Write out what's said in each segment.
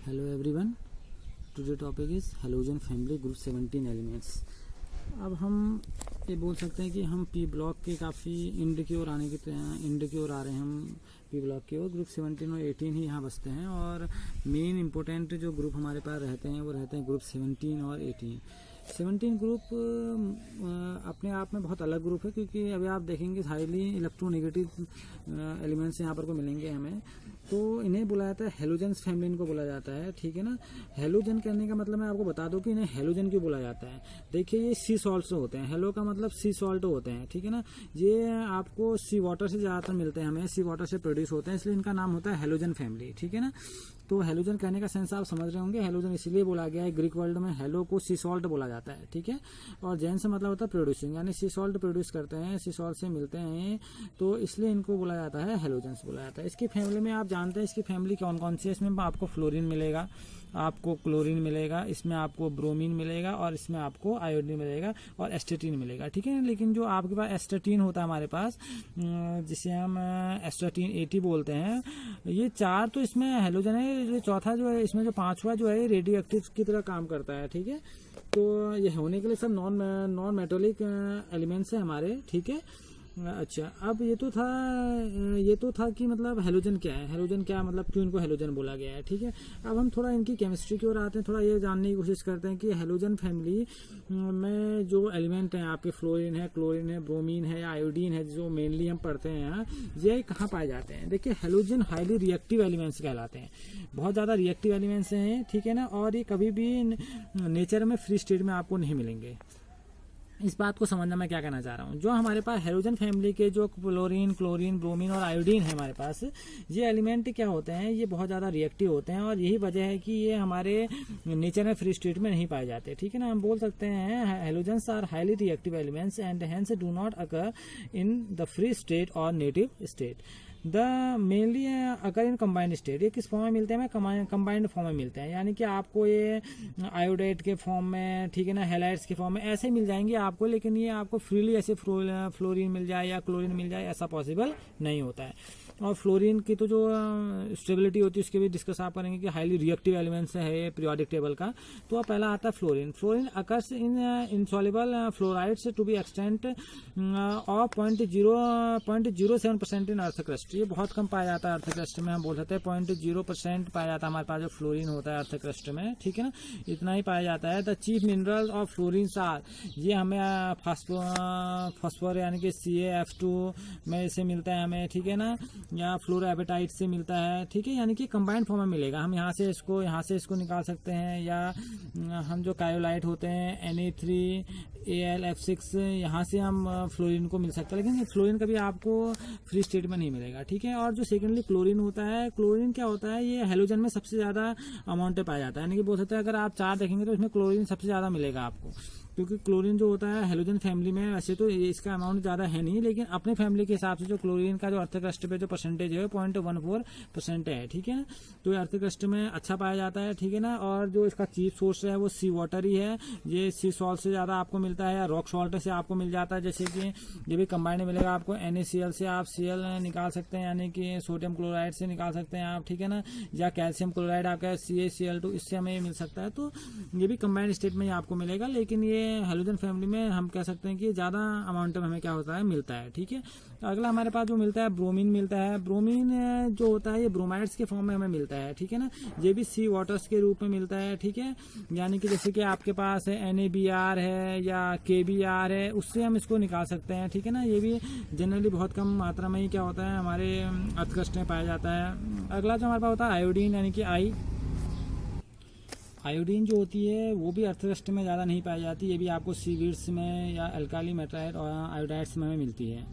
Hello everyone. Today topic is halogen family group 17 elements. अब हम ये बोल सकते हैं कि हम पी ब्लॉक के काफ़ी इंड की ओर आने की इंड की ओर आ रहे हैं। हम पी ब्लॉक की ओर ग्रुप 17 और 18 ही यहाँ बसते हैं और मेन इंपॉर्टेंट जो ग्रुप हमारे पास रहते हैं वो रहते हैं ग्रुप 17 और 18। 17 ग्रुप अपने आप में बहुत अलग ग्रुप है, क्योंकि अभी आप देखेंगे हाईली इलेक्ट्रोनेगेटिव एलिमेंट्स यहाँ पर को मिलेंगे हमें, तो इन्हें बुलाया जाता है हेलोजेंस फैमिली, इनको बोला जाता है। ठीक है ना। हेलोजन कहने का मतलब मैं आपको बता दूं कि इन्हें हेलोजन क्यों बोला जाता है। देखिए ये सी सॉल्ट से होते हैं, हेलो का मतलब सी सॉल्ट होते हैं। ठीक है ना। ये आपको सी वाटर से ज़्यादातर मिलते हैं, हमें सी वाटर से प्रोड्यूस होते हैं, इसलिए इनका नाम होता है हेलोजन फैमिली। ठीक है ना। तो हेलोजन कहने का सेंस आप समझ रहे होंगे। हेलोजन इसलिए बोला गया है, ग्रीक वर्ल्ड में हेलो को सी सॉल्ट बोला जाता है। ठीक है। और जैन से मतलब होता है प्रोड्यूसिंग, यानी सी सॉल्ट प्रोड्यूस करते हैं, सी सॉल्ट से मिलते हैं, तो इसलिए इनको बोला जाता है हेलोजेंस बोला जाता है। इसकी फैमिली में आप जानते हैं इसकी फैमिली कौन कौन सी है। इसमें आपको फ्लोरीन मिलेगा, आपको क्लोरीन मिलेगा, इसमें आपको ब्रोमीन मिलेगा और इसमें आपको आयोडीन मिलेगा और एस्टेटीन मिलेगा। ठीक है। लेकिन जो आपके पास एस्टेटीन होता है हमारे पास, जिसे हम एस्टेटीन 80 बोलते हैं, ये चार तो इसमें हेलोजन है। जो चौथा जो है इसमें जो पांचवा जो है रेडियो एक्टिव की तरह काम करता है। ठीक है। तो ये होने के लिए सब नॉन मेटोलिक एलिमेंट्स है हमारे। ठीक है। अच्छा, अब ये तो था कि मतलब हेलोजन क्या है, हेलोजन क्या मतलब क्यों इनको हेलोजन बोला गया है। ठीक है। अब हम थोड़ा इनकी केमिस्ट्री की ओर आते हैं, थोड़ा ये जानने की कोशिश करते हैं कि हेलोजन फैमिली में जो एलिमेंट हैं आपके फ्लोरीन है, क्लोरीन है, ब्रोमीन है या आयोडीन है, जो मेनली हम पढ़ते हैं, ये कहाँ पाए जाते हैं। देखिए हेलोजन हाईली रिएक्टिव एलिमेंट्स कहलाते हैं, बहुत ज़्यादा रिएक्टिव एलिमेंट्स हैं। ठीक है ना। और ये कभी भी नेचर में फ्री स्टेट में आपको नहीं मिलेंगे। इस बात को समझना मैं क्या कहना चाह रहा हूँ। जो हमारे पास हेलोजन फैमिली के जो फ्लोरीन, क्लोरीन, ब्रोमीन और आयोडीन है हमारे पास, ये एलिमेंट क्या होते हैं, ये बहुत ज़्यादा रिएक्टिव होते हैं और यही वजह है कि ये हमारे नेचर में फ्री स्टेट में नहीं पाए जाते। ठीक है ना। हम बोल सकते हैं halogens are highly reactive elements and hence do not occur in the free state और native state. The mainly occur in combined state. ये किस फॉर्म में मिलते हैं, कंबाइंड फॉर्म में मिलते हैं, यानी कि आपको ये आयोडाइड के फॉर्म में, ठीक है ना, हेलाइड्स के फॉर्म में ऐसे मिल जाएंगे आपको, लेकिन ये आपको फ्रीली ऐसे फ्लोरीन मिल जाए या क्लोरीन मिल जाए ऐसा पॉसिबल नहीं होता है। और फ्लोरीन की तो जो स्टेबिलिटी होती है उसके भी डिस्कस आप करेंगे कि हाईली रिएक्टिव एलिमेंट्स है पीरियोडिक टेबल का। तो पहला आता है fluorine. Fluorine occurs in insoluble fluorides to be extent of 0.07% in earth crust. ये बहुत कम पाया जाता है अर्थ क्रस्ट में। हम बोल सकते हैं 0.0% पाया जाता है हमारे पास जो फ्लोरीन होता है अर्थ क्रस्ट में। ठीक है ना। इतना ही पाया जाता है। The chief mineral of fluorine are, ये हमें फास्फोर यानी कि CaF2 में इसे मिलता है हमें। ठीक है ना। या फ्लोरोएपेटाइट से मिलता है। ठीक है। यानी कि कंबाइंड फॉर्म में मिलेगा। हम यहाँ से इसको निकाल सकते हैं, या हम जो कायोलाइट होते हैं Na3AlF6, यहाँ से हम फ्लोरीन को मिल सकता है, लेकिन फ्लोरीन कभी आपको फ्री स्टेट में नहीं मिलेगा। ठीक है। और जो सेकेंडली क्लोरीन होता है, क्लोरीन क्या होता है, ये हेलोजन में सबसे ज़्यादा अमाउंट में पाया जाता है। यानी कि बोल सकते हैं अगर आप 4 देखेंगे तो इसमें क्लोरीन सबसे ज़्यादा मिलेगा आपको, क्योंकि क्लोरीन जो होता है हेलोजन फैमिली में, वैसे तो इसका अमाउंट ज़्यादा है नहीं, लेकिन अपने फैमिली के हिसाब से जो क्लोरीन का जो अर्थ क्रस्ट पे जो परसेंटेज है 0.14% है। ठीक है ना। तो ये अर्थ क्रस्ट में अच्छा पाया जाता है। ठीक है ना। और जो इसका चीफ सोर्स है वो सी वाटर ही है। ये सी सॉल्ट से ज़्यादा आपको मिलता है, या रॉक सॉल्ट से आपको मिल जाता है। जैसे कि ये भी कंबाइंड मिलेगा आपको। NaCl से आप Cl निकाल सकते हैं, यानी कि सोडियम क्लोराइड से निकाल सकते हैं आप। ठीक है ना। या कैल्शियम क्लोराइड आपका CaCl2, इससे हमें मिल सकता है। तो ये भी कंबाइंड स्टेट में ही आपको मिलेगा, लेकिन ये हेलोजन फैमिली में हम कह सकते हैं कि ज़्यादा अमाउंट में हमें क्या होता है, मिलता है। ठीक है। अगला हमारे पास जो मिलता है ब्रोमीन मिलता है। ब्रोमीन जो होता है ये ब्रोमाइड्स के फॉर्म में हमें मिलता है। ठीक है ना। ये भी सी वाटर्स के रूप में मिलता है। ठीक है। यानी कि जैसे कि आपके पास है NaBr है या KBr है, उससे हम इसको निकाल सकते हैं। ठीक है ना। ये भी जनरली बहुत कम मात्रा में ही क्या होता है हमारे अर्थ क्रस्ट में पाया जाता है। अगला जो हमारे पास होता है आयोडीन, यानी कि आयोडीन जो होती है वो भी अर्थ क्रस्ट में ज़्यादा नहीं पाई जाती। ये भी आपको सीवीड्स में या अल्काली मेटाइड और आयोडाइड्स में मिलती है।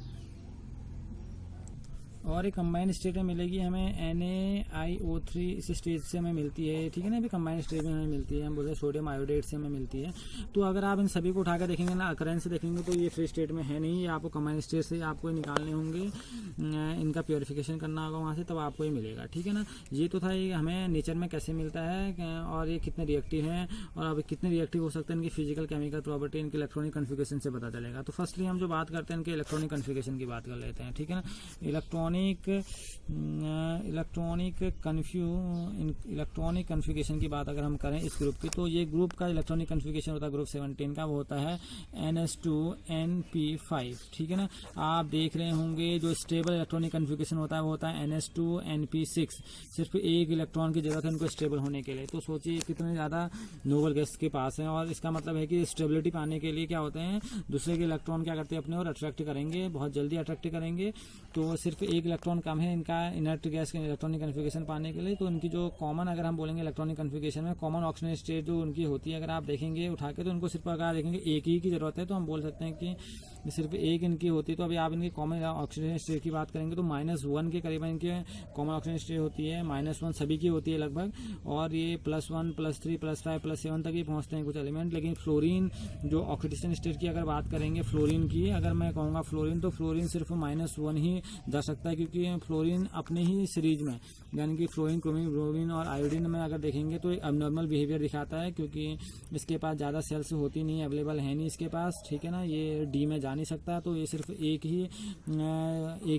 और एक कंबाइंड स्टेट में मिलेगी हमें NaIO3, इस स्टेज से हमें मिलती है। ठीक है ना। अभी कंबाइंड स्टेज में हमें मिलती है, हम बोलते हैं सोडियम आयोडाइड से हमें मिलती है। तो अगर आप इन सभी को उठा कर देखेंगे ना, अकरेंस से देखेंगे, तो ये फ्री स्टेट में है नहीं, ये आपको कंबाइंड स्टेट से आपको निकालने होंगे, इनका प्योरीफिकेशन करना होगा वहाँ से, तब आपको ये मिलेगा। ठीक है ना। ये तो था ये हमें नेचर में कैसे मिलता है और ये कितने रिएक्टिव हैं और अब कितने रिएक्टिव हो सकते हैं, इनकी फिजिकल केमिकल प्रॉपर्टी, इनके इलेक्ट्रॉनिक कन्फिगरेशन से पता चलेगा। तो फर्स्टली हम जो बात करते हैं इनके इलेक्ट्रॉनिक कन्फिगरेशन की बात कर लेते हैं। ठीक है ना। इलेक्ट्रॉनिक इलेक्ट्रॉनिक कन्फिगरेशन की बात अगर हम करें इस ग्रुप की, तो ये ग्रुप का इलेक्ट्रॉनिक कन्फिगरेशन होता है ग्रुप 17 का, वो होता है NS2NP5, ठीक है ना। आप देख रहे होंगे जो स्टेबल इलेक्ट्रॉनिक कन्फिगरेशन होता है वो होता है NS2NP6। सिर्फ एक इलेक्ट्रॉन की जरूरत है उनको स्टेबल होने के लिए। तो सोचिए कितने ज़्यादा नोबल गैस के पास है, और इसका मतलब है कि स्टेबिलिटी पाने के लिए क्या होते हैं, दूसरे के इलेक्ट्रॉन क्या करते हैं, अपने और अट्रैक्ट करेंगे, बहुत जल्दी अट्रैक्ट करेंगे। तो सिर्फ एक इलेक्ट्रॉन कम है इनका इनर्ट गैस के इलेक्ट्रॉनिक कन्फिगरेशन पाने के लिए। तो उनकी जो कॉमन, अगर हम बोलेंगे इलेक्ट्रॉनिक कन्फिगरेशन में कॉमन ऑक्सीजन स्टेट जो उनकी होती है, अगर आप देखेंगे उठा के, तो उनको सिर्फ अगर देखेंगे एक ही की जरूरत है, तो हम बोल सकते हैं कि सिर्फ एक इनकी होती है। तो अभी आप इनकी कॉमन ऑक्सीजन स्टेट की बात करेंगे तो -1 के करीब इनके कॉमन ऑक्सीजन स्टेट होती है, -1 सभी की होती है लगभग, और ये +1 +3 +5 +7 तक ही पहुंचते हैं कुछ एलिमेंट। लेकिन फ्लोरीन जो ऑक्सीडेशन स्टेट की अगर बात करेंगे, फ्लोरीन की अगर मैं कहूँगा फ्लोरीन, तो फ्लोरीन सिर्फ -1 ही जा सकता है, क्योंकि फ्लोरीन अपने ही सीरीज में, यानी कि फ्लोरीन, क्रोमीन, ब्रोमीन और आयोडीन में अगर देखेंगे तो अबनॉर्मल बिहेवियर दिखाता है, क्योंकि इसके पास ज़्यादा सेल्स होती नहीं, अवेलेबल है नहीं इसके पास, ठीक है ना। ये डी में जा नहीं सकता, तो ये सिर्फ एक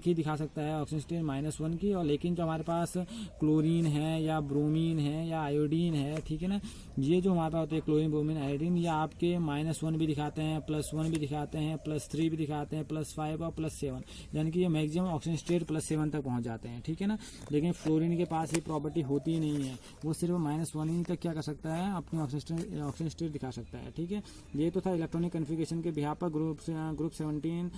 ही दिखा सकता है ऑक्सीजन स्टेट -1 की। और लेकिन जो हमारे पास क्लोरीन है या ब्रोमीन है या आयोडीन है, ठीक है ना, ये जो हमारे पास होते हैं क्लोरीन, ब्रोमीन, आयोडीन, ये आपके -1 भी दिखाते हैं, +1 भी दिखाते हैं, +3 भी दिखाते हैं, +5 और +7, यानी कि ये मैक्सिमम ऑक्सीजन स्टेट +7 तक पहुंच जाते हैं, ठीक है ना। लेकिन फ्लोरीन के पास ये प्रॉपर्टी होती नहीं है, वो सिर्फ -1 ही तक क्या कर सकता है, अपनी ऑक्सीजन स्टेट दिखा सकता है, ठीक है। ये तो था इलेक्ट्रॉनिक कन्फिगरेशन के बिहाफ पर ग्रुप 17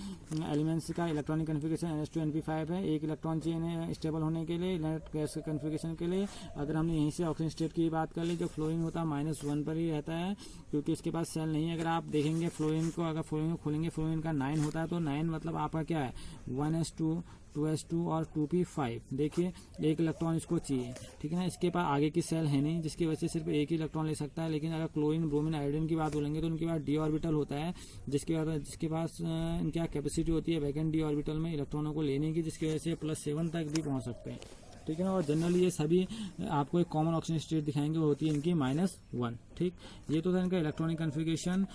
एलिमेंट्स का इलेक्ट्रॉनिक कन्फिगरेशन NS2NP5 है। एक इलेक्ट्रॉन चाहिए स्टेबल होने के लिए, इनर्ट गैस के कन्फिगरेशन के लिए। अगर हमने यहीं से ऑक्सीजन स्टेट की बात कर ली, जो फ्लोरीन होता है -1 पर ही रहता है, क्योंकि इसके पास सेल नहीं है। अगर आप देखेंगे फ्लोरीन को, अगर फ्लोरीन को खोलेंगे, फ्लोरीन का 9 होता है, तो 9 मतलब आपका क्या है, 1s2 2s2 और 2p5। देखिए एक इलेक्ट्रॉन इसको चाहिए, ठीक है ना। इसके पास आगे की सेल है नहीं, जिसकी वजह से सिर्फ एक ही इलेक्ट्रॉन ले सकता है। लेकिन अगर क्लोरीन, ब्रोमीन, आयोडीन की बात बोलेंगे तो उनके पास डी ऑर्बिटल होता है, जिसके पास इनकी कैपेसिटी होती है वैकेंट डी ऑर्बिटल में इलेक्ट्रॉनों को लेने की, जिसकी वजह से +7 तक भी पहुंच सकते हैं, ठीक है ना। और जनरली ये सभी आपको एक कॉमन ऑक्सीजन स्टेट दिखाएंगे, वो होती है इनकी -1, ठीक। ये तो था इनका इलेक्ट्रॉनिक कन्फिगरेशन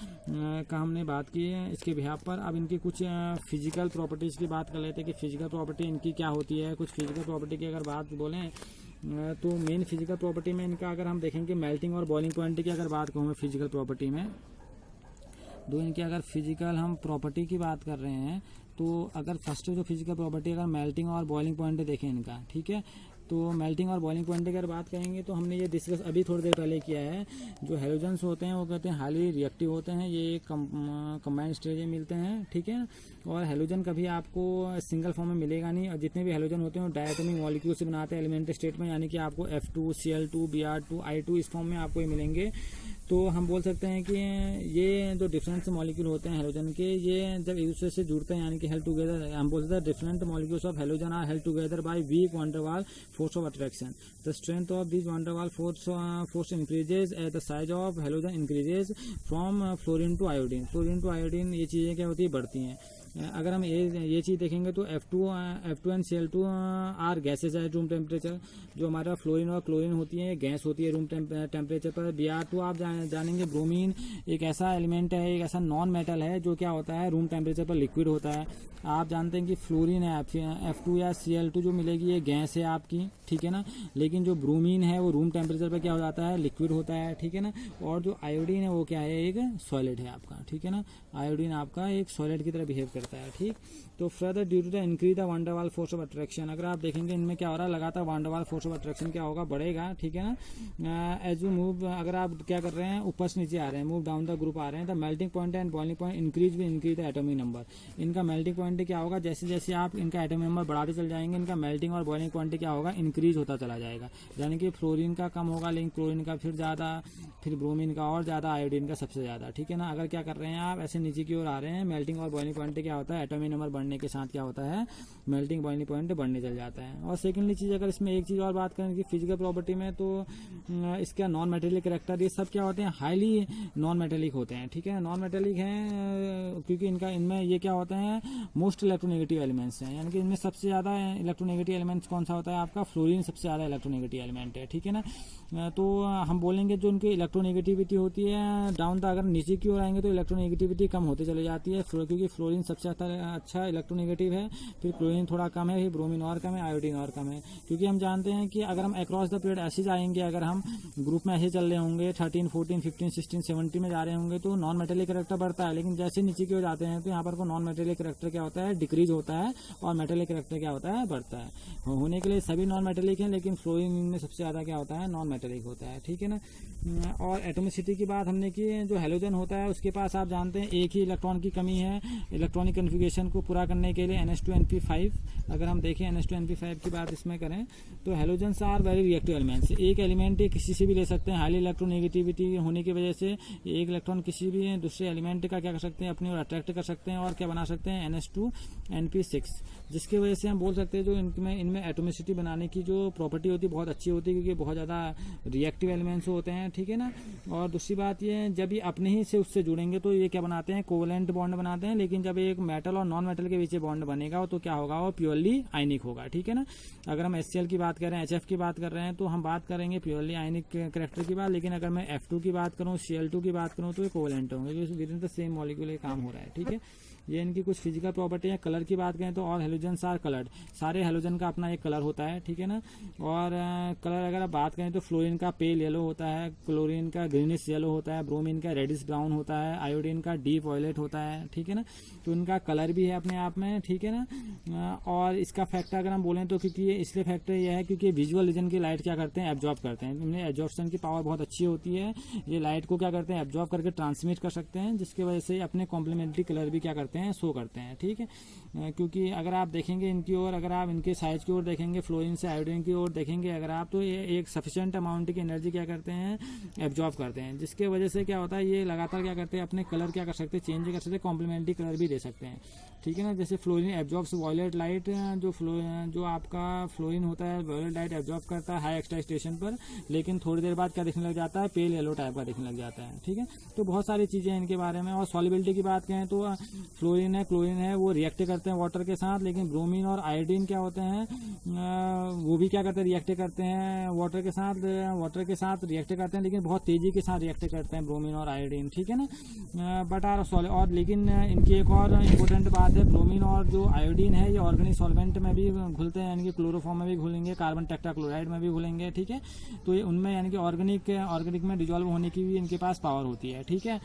का हमने बात की है इसके बिहाफ पर। अब इनकी कुछ फिजिकल प्रॉपर्टीज़ की बात कर लेते हैं कि फिजिकल प्रॉपर्टी इनकी क्या होती है। कुछ फिजिकल प्रॉपर्टी की अगर बात बोलें तो मेन फिजिकल प्रॉपर्टी में इनका अगर हम देखेंगे मेल्टिंग और बॉइलिंग पॉइंट की अगर बात कहूँ मैं फिजिकल प्रॉपर्टी में, दो इनकी अगर फिजिकल हम प्रॉपर्टी की बात कर रहे हैं, तो अगर फर्स्ट जो फिजिकल प्रॉपर्टी अगर मेल्टिंग और बॉइलिंग पॉइंट देखें इनका, ठीक है। तो मेल्टिंग और बॉइलिंग पॉइंट की अगर बात करेंगे तो हमने ये डिस्कस अभी थोड़ी देर पहले किया है। जो हेलोजन्स होते हैं वो कहते हैं हाईली रिएक्टिव होते हैं, ये कंबाइंड स्टेज में मिलते हैं, ठीक है। और हेलोजन कभी आपको सिंगल फॉर्म में मिलेगा नहीं, और जितने भी हेलोजन होते हैं वो डायटोमिक मॉलिक्यूल से बनाते हैं एलिमेंट्री स्टेट में, यानी कि आपको F2 Cl2 Br2 I2 इस फॉर्म में आपको ये मिलेंगे। तो हम बोल सकते हैं कि ये जो डिफरेंट मॉलिक्यूल होते हैं हेलोजन के, ये जब एक दूसरे से जुड़ते हैं, यानी कि हेल्ड टुगेदर, हम बोलते हैं different molecules of halogen are held together by weak van der Waals force of attraction. The strength of this van der Waals force increases as the size of halogen increases from fluorine to iodine. Fluorine to iodine ये चीज़ें क्या होती है, बढ़ती हैं। अगर हम ये चीज़ देखेंगे तो F2 and Cl2 are gases है रूम टेम्परेचर। जो हमारा फ्लोरीन और क्लोरीन होती है गैस होती है रूम टेम्परेचर पर। Br2 आप जानेंगे ब्रोमीन एक ऐसा एलिमेंट है, एक ऐसा नॉन मेटल है जो क्या होता है रूम टेम्परेचर पर लिक्विड होता है। आप जानते हैं कि फ्लोरीन है F2 या Cl2 जो मिलेगी ये गैस है आपकी, ठीक है ना। लेकिन जो ब्रोमीन है वो रूम टेम्परेचर पर क्या हो जाता है, लिक्विड होता है, ठीक है ना। और जो आयोडीन है वो क्या है, एक सॉलिड है आपका, ठीक है ना। आयोडीन आपका एक सॉलिड की तरह बिहेव करता है, ठीक। तो further due to the increase the van der Waals force of attraction, अगर आप देखेंगे इनमें क्या हो रहा है, लगातार van der Waals force of attraction क्या होगा, बढ़ेगा, ठीक है ना। एज यू मूव, अगर आप क्या कर रहे हैं, ऊपर से नीचे आ रहे हैं, मूव डाउन द ग्रुप आ रहे हैं, the melting point and boiling point increase the atomic number. इनका मेल्टिंग पॉइंट क्या होगा, जैसे जैसे आप इनका एटॉमिक नंबर बढ़ाते चल जाएंगे, इनका मेल्टिंग और बॉइलिंग पॉइंट क्या होगा, इंक्रीज होता चला जाएगा। यानी कि फ्लोरीन का कम होगा, लेकिन क्लोरीन का फिर ज़्यादा, फिर ब्रोमीन का और ज़्यादा, आयोडीन का सबसे ज़्यादा, ठीक है ना। अगर क्या कर रहे हैं आप, ऐसे नीचे की ओर आ रहे हैं, मेल्टिंग और बॉइलिंग पॉइंट क्या होता है, एटॉमिक नंबर बढ़ने के साथ क्या होता है, मेल्टिंग बॉइलिंग पॉइंट बढ़ने चल जाता है। और सेकेंडली चीज़ अगर इसमें एक चीज़ और बात करें कि फिजिकल प्रॉपर्टी में, तो इसका नॉन मेटेलिक कैरेक्टर, ये सब क्या होते हैं, हाईली नॉन मेटेलिक होते हैं, ठीक है। नॉन मेटेलिक हैं क्योंकि इनमें ये क्या होते हैं, मोस्ट इलेक्ट्रोनेगेटिव एलिमेंट्स हैं। यानी कि इनमें सबसे ज़्यादा इलेक्ट्रोनेगेटिव एलिमेंट्स कौन सा होता है आपका, फ्लोरीन सबसे ज़्यादा इलेक्ट्रोनेगेटिव एलिमेंट है, ठीक है ना। तो हम बोलेंगे जो उनकी इलेक्ट्रोनेगेटिविटी होती है डाउन द, अगर नीचे की ओर आएंगे तो इलेक्ट्रोनेगेटिविटी कम होते चले जाती है, क्योंकि फ्लोरीन सबसे सबसे अच्छा इलेक्ट्रोनेगेटिव है, फिर क्लोरीन थोड़ा कम है, फिर ब्रोमीन और कम है, आयोडीन और कम है। क्योंकि हम जानते हैं कि अगर हम अक्रॉस द पीरियड ऐसे जाएंगे, अगर हम ग्रुप में ऐसे चल रहे होंगे 13, 14, 15, 16, 17 में जा रहे होंगे तो नॉन मेटेलिक कैरेक्टर बढ़ता है, लेकिन जैसे नीचे की ओर जाते हैं तो यहाँ पर को नॉन मेटेलिक कैरेक्टर क्या होता है, डिक्रीज होता है, और मेटेलिक कैरेक्टर क्या होता है, बढ़ता है। होने के लिए सभी नॉन मेटेलिक हैं, लेकिन फ्लोरीन में सबसे ज़्यादा क्या होता है, नॉन मेटेलिक होता है, ठीक है ना। और एटोमिसिटी की बात हमने की, जो हैलोजन होता है उसके पास आप जानते हैं एक ही इलेक्ट्रॉन की कमी है इलेक्ट्रॉनिक कन्फिगरेशन को पूरा करने के लिए, NH2NP5। अगर हम देखें NH2NP5 की बात इसमें करें तो halogens are very reactive elements. एक एलिमेंट किसी से भी ले सकते हैं, हाईली इलेक्ट्रोनेगेटिविटी होने की वजह से एक इलेक्ट्रॉन किसी भी दूसरे एलिमेंट का क्या कर सकते हैं, अपनी ओर अट्रैक्ट कर सकते हैं और क्या बना सकते हैं, NH2NP6, जिसकी वजह से हम बोल सकते हैं जो इनमें एटोमिसिटी बनाने की जो प्रॉपर्टी होती है बहुत अच्छी होती है, क्योंकि बहुत ज़्यादा रिएक्टिव एलिमेंट्स होते हैं, ठीक है ना। और दूसरी बात ये है, जब ये अपने ही से उससे जुड़ेंगे तो ये क्या बनाते हैं, कोवेलेंट बॉन्ड बनाते हैं, लेकिन जब एक मेटल और नॉन मेटल के बीच बॉन्ड बनेगा तो क्या होगा, वो प्योरली आयनिक होगा, ठीक है ना। अगर हम HCl की बात कर रहे हैं, HF की बात कर रहे हैं तो हम बात करेंगे प्योरली आयनिक कैरेक्टर की बात, लेकिन अगर मैं F2 की बात करूँ, Cl2 की बात करूँ तो ये कोवेलेंट होंगे, क्योंकि with in the same molecule ये काम हो रहा है, ठीक है। ये इनकी कुछ फिजिकल प्रॉपर्टी है। कलर की बात करें तो और हेलोजन्स आर कलर्ड, सारे हेलोजन का अपना एक कलर होता है, ठीक है ना। और कलर अगर आप बात करें तो फ्लोरीन का पेल येलो होता है, क्लोरीन का ग्रीनिश येलो होता है, ब्रोमीन का रेडिश ब्राउन होता है, आयोडीन का डीप वॉयलेट होता है, ठीक है ना। तो इनका कलर भी है अपने आप में, ठीक है ना। और इसका फैक्टर अगर हम बोलें तो क्योंकि ये इसलिए फैक्टर यह है क्योंकि विजुअल रीजन की लाइट क्या करते हैं, एब्जॉर्ब करते हैं। इनमें एब्जॉर्प्शन की पावर बहुत अच्छी होती है, ये लाइट को क्या करते हैं, एब्जॉर्ब करके ट्रांसमिट कर सकते हैं, जिसकी वजह से अपने कॉम्प्लीमेंट्री कलर भी क्या करते हैं, शो करते हैं, ठीक है। क्योंकि अगर आप देखेंगे इनकी ओर, अगर आप इनके साइज की ओर देखेंगे, फ्लोरीन से आयोडीन की ओर देखेंगे अगर आप, तो ये एक सफिशिएंट अमाउंट की एनर्जी क्या करते हैं, एब्जॉर्ब करते हैं, जिसके वजह से क्या होता है, ये लगातार क्या करते हैं, अपने कलर क्या कर सकते हैं, चेंज कर सकते हैं, कॉम्प्लीमेंट्री कलर भी दे सकते हैं, ठीक है ना। जैसे फ्लोरीन एब्जॉर्ब्स वॉयलेट लाइट, जो आपका फ्लोरीन होता है वॉयलेट लाइट एब्जॉर्ब करता है हाई एक्साइटेशन पर, लेकिन थोड़ी देर बाद क्या दिखने लग जाता है, पेल येलो टाइप का दिखने लग जाता है, ठीक है। तो बहुत सारी चीजें इनके बारे में। और सॉल्युबिलिटी की बात करें तो फ्लोरीन है, क्लोरीन है, वो रिएक्ट करते हैं वाटर के साथ, लेकिन ब्रोमीन और आयोडीन क्या होते हैं, वो भी क्या करते हैं, रिएक्ट करते हैं वाटर के साथ रिएक्ट करते हैं, लेकिन बहुत तेजी के साथ रिएक्ट करते हैं ब्रोमीन और आयोडीन, ठीक है ना। बट आर और लेकिन इनकी एक और इम्पोर्टेंट बात है, ब्रोमीन और जो आयोडीन है ये ऑर्गेनिक सॉल्वेंट में भी घुलते हैं, यानी कि क्लोरोफॉर्म में भी घुलेंगे, कार्बन टेट्राक्लोराइड में भी घुलेंगे, ठीक है। तो ये उनमें यानी कि ऑर्गेनिक में डिजॉल्व होने की भी इनके पास पावर होती है, ठीक है।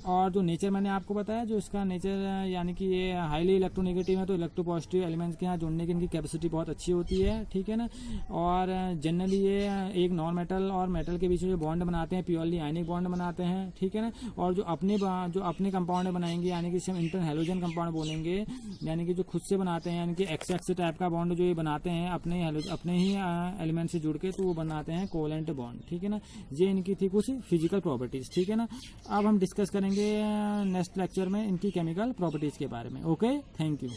और जो नेचर मैंने आपको बताया, जो इसका नेचर यानी कि ये हाईली इलेक्ट्रोनेगेटिव है, तो इलेक्ट्रोपॉजिटिव एलिमेंट्स के यहाँ जुड़ने की इनकी कैपेसिटी बहुत अच्छी होती है, ठीक है ना। और जनरली ये एक नॉन मेटल और मेटल के बीच में जो बॉन्ड बनाते हैं प्योरली आयनिक बॉन्ड बनाते हैं, ठीक है ना। और जो अपने कंपाउंड बनाएंगे, यानी कि हम इंटर हेलोजन कंपाउंड बोलेंगे, यानी कि जो खुद से बनाते हैं, यानी कि एक्स टाइप का बॉन्ड जो ये बनाते हैं अपने ही एलिमेंट से जुड़ के, तो वो बनाते हैं कोवेलेंट बॉन्ड, ठीक है ना। ये इनकी थी कुछ फिजिकल प्रॉपर्टीज, ठीक है ना। अब हम डिस्कस करेंगे नेक्स्ट लेक्चर में इनकी केमिकल प्रॉपर्टीज के बारे में। Okay, thank you.